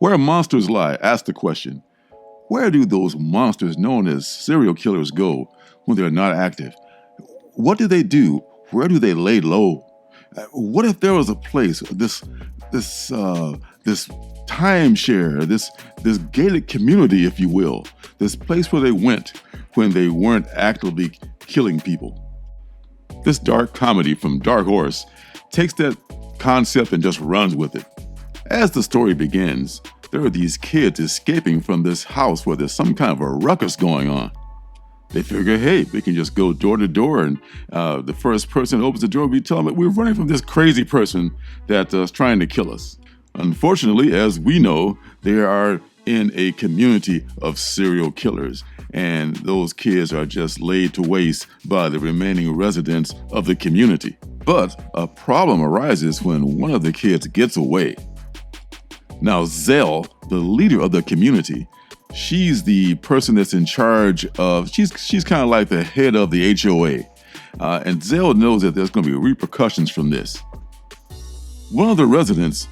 Where Monsters Lie asks the question, where do those monsters known as serial killers go when they're not active? What do they do? Where do they lay low? What if there was a place, this timeshare, this gated community, if you will, this place where they went when they weren't actively killing people? This dark comedy from Dark Horse takes that concept and just runs with it. As the story begins, there are these kids escaping from this house where there's some kind of a ruckus going on. They figure, hey, we can just go door to door, and the first person who opens the door, we tell them that we're running from this crazy person that's trying to kill us. Unfortunately, as we know, they are in a community of serial killers, and those kids are just laid to waste by the remaining residents of the community. But a problem arises when one of the kids gets away. Now, Zell, the leader of the community, she's the person that's in charge of, she's kind of like the head of the HOA. And Zell knows that there's going to be repercussions from this. One of the residents,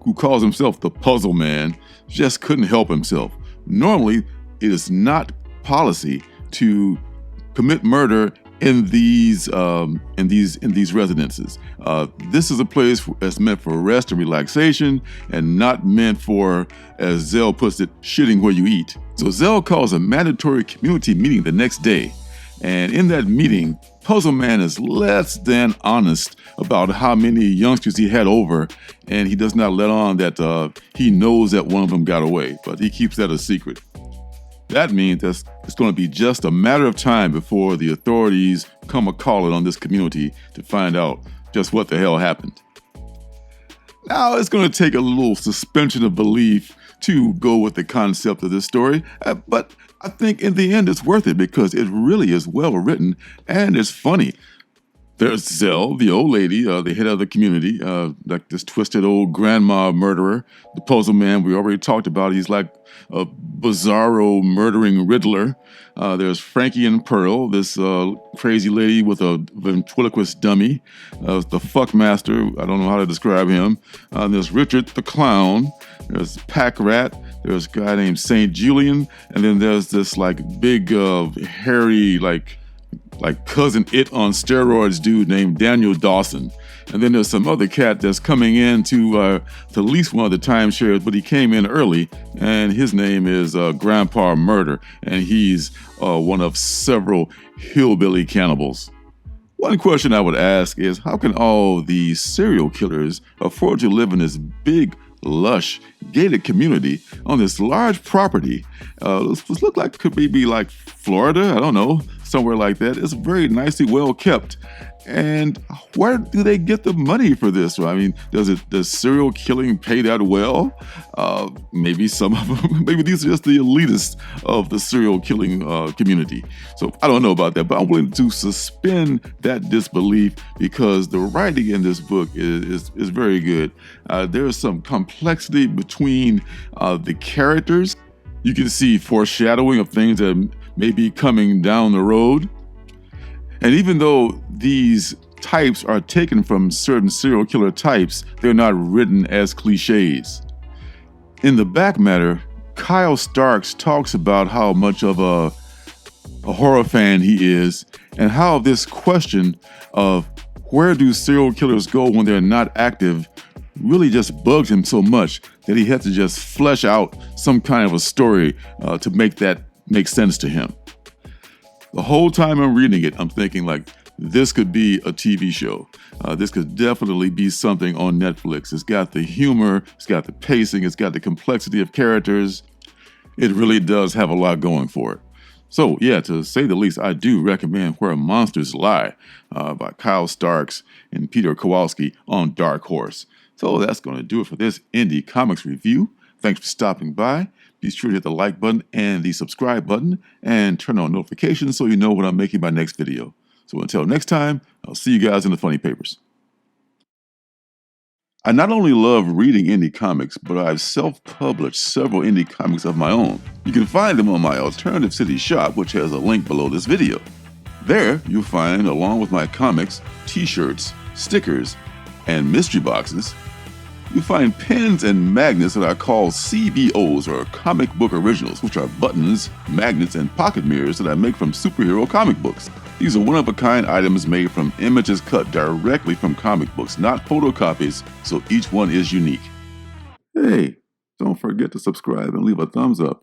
who calls himself the Puzzle Man, just couldn't help himself. Normally, it is not policy to commit murder in these residences. This is a place that's meant for rest and relaxation, and not meant for, as Zell puts it, shitting where you eat. So Zell calls a mandatory community meeting the next day, and in that meeting, Puzzle Man is less than honest about how many youngsters he had over, and he does not let on that he knows that one of them got away, but he keeps that a secret. That means that it's going to be just a matter of time before the authorities come a-calling on this community to find out just what the hell happened. Now, it's going to take a little suspension of belief to go with the concept of this story, but I think in the end it's worth it because it really is well written and it's funny. There's Zell, the old lady, the head of the community, like this twisted old grandma murderer. The Puzzle Man, we already talked about. He's like a bizarro murdering Riddler. There's Frankie and Pearl, this crazy lady with a ventriloquist dummy. The Fuckmaster, I don't know how to describe him. There's Richard the Clown. There's Pack Rat. There's a guy named St. Julian. And then there's this like big, hairy, like Cousin It on steroids dude named Daniel Dawson. And then there's some other cat that's coming in to lease one of the timeshares, but he came in early, and his name is Grandpa Murder, and he's one of several hillbilly cannibals. One question I would ask is, how can all these serial killers afford to live in this big, lush, gated community on this large property? This look like could be like Florida, I don't know, somewhere like that. It's very nicely well kept. And where do they get the money for this? I mean, does serial killing pay that well? Maybe some of them, maybe these are just the elitists of the serial killing community. So I don't know about that, but I'm willing to suspend that disbelief because the writing in this book is very good. There's some complexity between the characters. You can see foreshadowing of things that may be coming down the road. And even though these types are taken from certain serial killer types, they're not written as cliches. In the back matter, Kyle Starks talks about how much of a horror fan he is, and how this question of where do serial killers go when they're not active really just bugs him so much that he had to just flesh out some kind of a story to make that make sense to him. The whole time I'm reading it, I'm thinking like, this could be a TV show. This could definitely be something on Netflix. It's got the humor, it's got the pacing, it's got the complexity of characters. It really does have a lot going for it. So yeah, to say the least, I do recommend Where Monsters Lie by Kyle Starks and Peter Kowalski on Dark Horse. So that's going to do it for this Indie Comics review. Thanks for stopping by. Be sure to hit the like button and the subscribe button and turn on notifications so you know when I'm making my next video. So until next time, I'll see you guys in the funny papers. I not only love reading indie comics, but I've self-published several indie comics of my own. You can find them on my Alternative City shop, which has a link below this video. There, you'll find, along with my comics, t-shirts, stickers, and mystery boxes, You'll find pins and magnets that are called CBOs, or comic book originals, which are buttons, magnets, and pocket mirrors that I make from superhero comic books. These are one-of-a-kind items made from images cut directly from comic books, not photocopies, so each one is unique. Hey, don't forget to subscribe and leave a thumbs up.